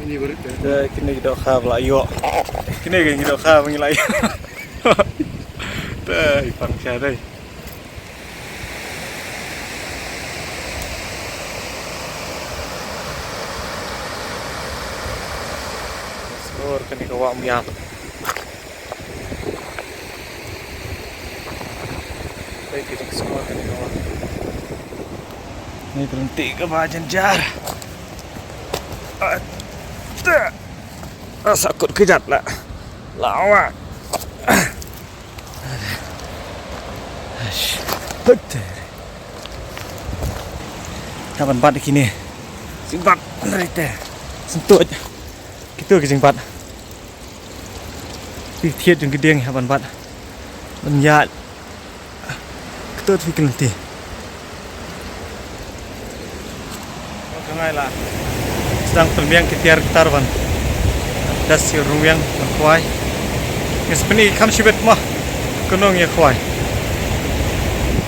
Ini berit Dah kini kita khab lah yo. Kini kita khab mengi lai. Dah ipang sia dai. Skor kini kawak miap. Baik kita skor kini kawak. Ini berhenti ke Bajanjar. Sakut kejat lah. Lawak. Kapan bat kini? Simpat dari teh. Sentuh aja. Gitu ke simpat. Tiet jeung gedeng kapan bat. Menyat. Ketut fikir nanti. Kengai lah. Sedang pelmiang ketiar tarban. Das si ruang kuai. Ngesbeni kam sibet mah. Kunong ya kuai.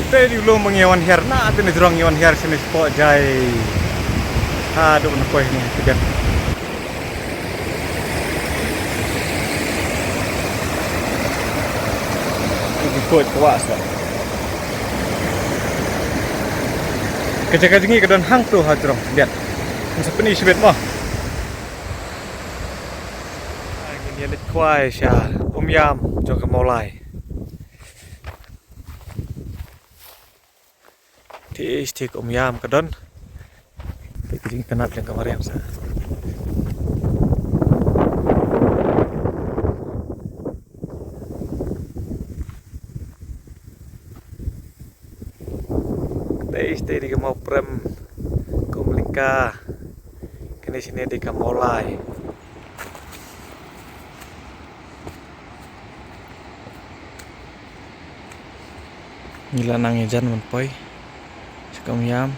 Kita di lu mengewan her na ate ni drong ngewan her sini spot jai. Aduh nak kuai ni kejap. Ini kuat kuat sah. Kejak-kejak ni kedan hang tu hadrong lihat. Ngesbeni sibet mah. Ini lihat kuai sya, Yam juga mulai. Di istik Yam kedon. Bikin kenap yang kemarin sah. Di istik di mau prem kumlingka. Kini sini di mulai. Nila nang jan menpoi sekam Yam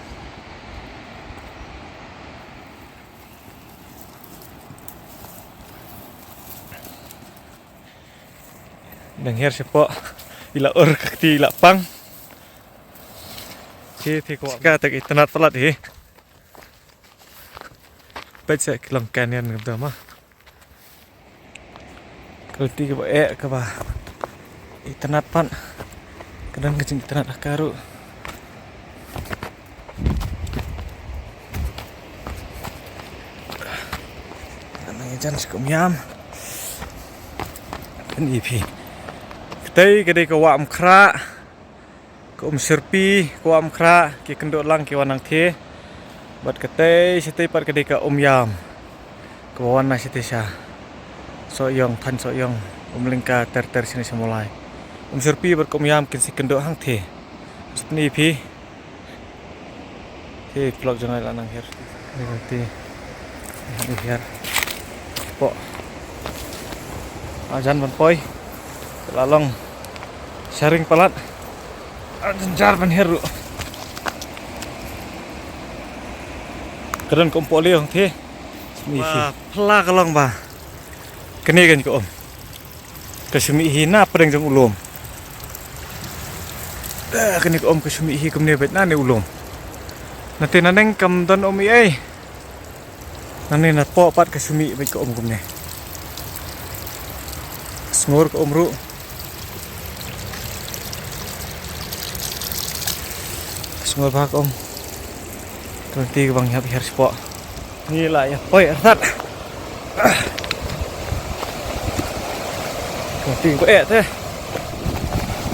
dang her sepo ila ur kakti ila pang si ko ka tak internet pelat hi baik saya kelong kanian ngam mah kalti ke ba internet pan kadang kecing internet akaru anang jan sekum Yam ini pi ketai kedai ke wam kra ke serpi ke wam kra ke kendok lang ke wanang the bat ketai sitai pat kedai ke Yam ke wana sitai sya soyong tan soyong lingka ter sini semulai serpi berkomyam kinsi kendok hang the sepni pi the vlog jangan lanang her nanti her po ajan banpoi lalong sharing pelat ajar ban her keren kompoli hang the sepni pi pela kalong ba kene kan ko kesumi hina pedeng jeng ulum kini kesumi hi kumne bet na ne ulum nanti naneng kam don ai nane na po pat kesumi bet ko kumne sngur ko ru sngur ba ko nanti bang hap her spo ni la ya poi artat ting ko teh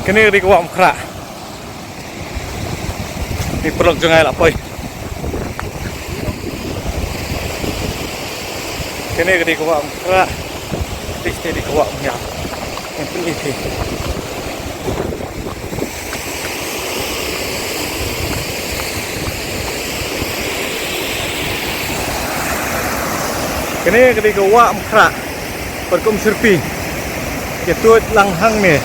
kene di kawam kra di perlok jangai la poi kene di kawam kra di kawam Yam yang peniti. Kini ketika wak mekrak perkum serpi ketut langhang ni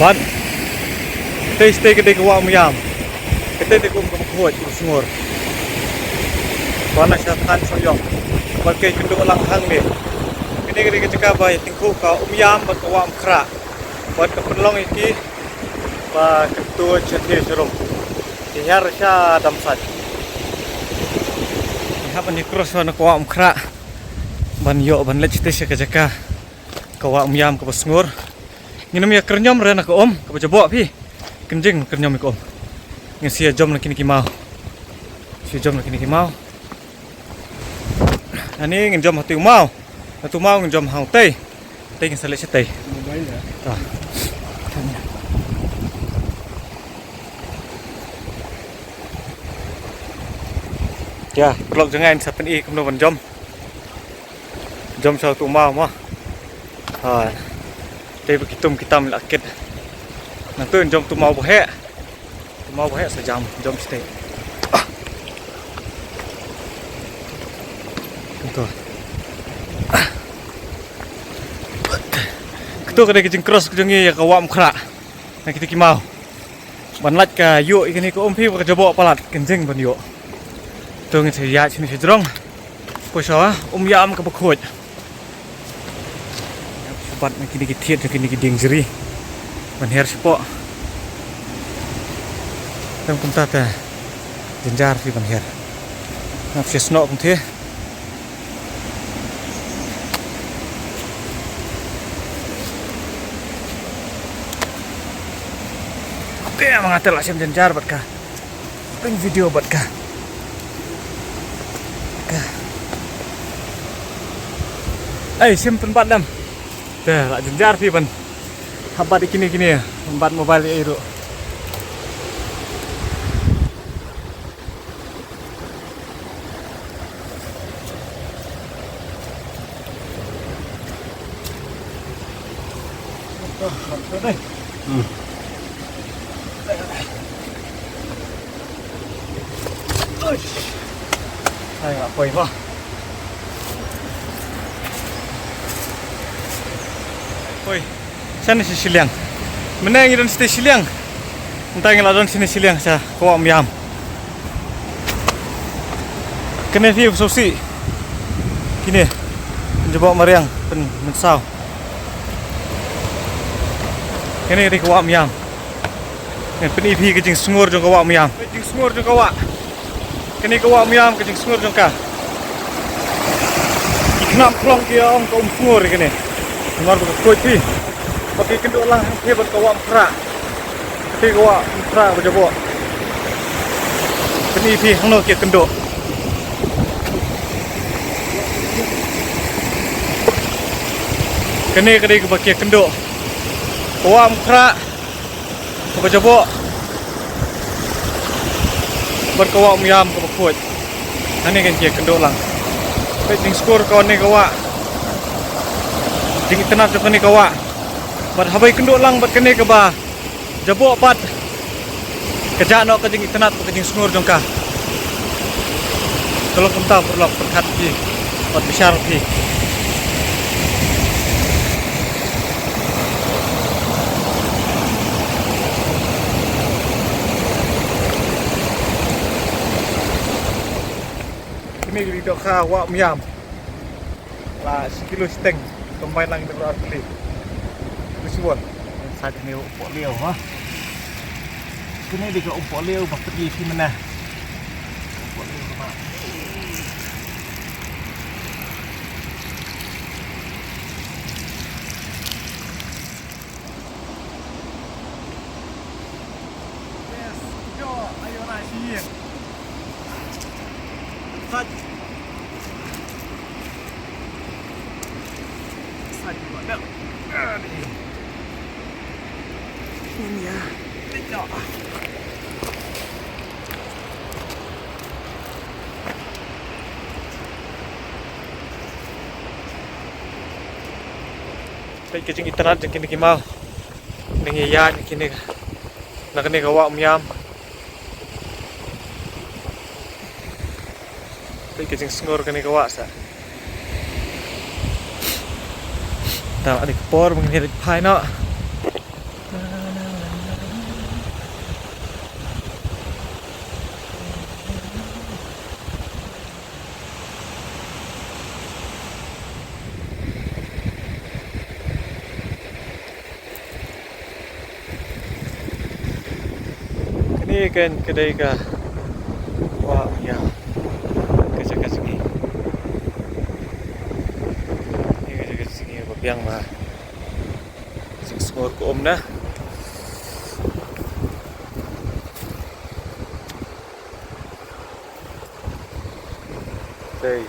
ban stay ketika wak meyam kita tekum kemkuat semur wana syatan soyong pakai kedua langhang ni kini ketika cakap bayi tingku ka yam bat wak mekrak buat keperlong iki ba ketut cetir serum dihar sya damsat Hapan ni cross wana kawak mekrak ban yo ban lech te jaka kawak yam ke pasngur nginum ya kernyom rena ke om ke bajabok pi kenjing kernyom ke om ngisia jom nak kini mau si jom nak kini mau ani ngin jom hatu mau ngin jom hang tei ngin salech tei mobile ya ya, blok jangan sapen i kemno ban jom sau tu mau mah. Ha. Tei begitum kita melakit. Nanti jom tu mau bohe. Tu mau bohe sejam jom stay. Itu. Ketu kada kijing cross kejengi ya kawam kra. Nak kita kimau. Ban lat ka yuk ikini ko umpi ka jabok palat kenjing ban yuk. Tunggu saya sini sejrong, pusau yam ke bekut. Cepat nak kini kita kini kita jeri, menher sepok. Tam kumtata, jenjar di menher. Nak sesnok kumte. Oke, mengatur lah jenjar buat kah. Peng video buat kah. Simpen padam. Dah, lak jenjar pi ban. Habat kini ya, empat mobile itu. Ayo, apa ini? Oi, sana si Siliang. Mana yang iron stay Siliang? Entah yang ladon sini Siliang sa kawak yam. Kena view sosi. Kini. Jebok mariang pen mensau. Kini di kawak yam. Yang pen ipi kejing sungur jong kawak yam. Kejing sungur jong kawak. Kini kawak yam kejing sungur jong ka. Iknam klong kia om ka sungur kini. Dengar berkut pi, pakai kenduk lang he buat kawak mekrak, tapi kawak mekrak berjabok. Ini pi hang no kia kenduk. Kene kedai pakai kenduk, kawak mekrak berjabok. Buat kawak yam ke berkut. Ini kan kia kenduk lang. Baik skor kawan ni kawak. Jing tenat jok ni kawak. Bat habai kenduk lang bat kene ke ba. Jabok pat. Kejak nok ke jing tenat ke jing sungur jongka. Tolong kemta perlok perkat pi. Bat besar pi. Ini di dok ka wak miam. Lah sekilo seteng. Combine lang dengan asli. Kusuan. Saat ini upok leo, ha. Kini dia upok leo pergi di mana? Upok leo ke mana? Yes, yo, ayo nak sini. Sat. Ini ya, tidak. Tay ke jing internet jing kini kimau. Ning ya kini. Nak ni ka wa yam. Tay ke jing snor kini ka wa sa. Tao adik por mengini pai no. Ini kan kedai ka wa ya kerja sini. Ini kerja sini babiang mah. Skor ko om na. Đây,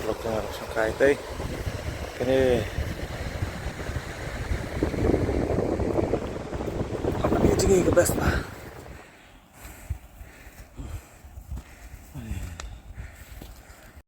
lộc ra sang cái đây. Cái này ini cái best lah.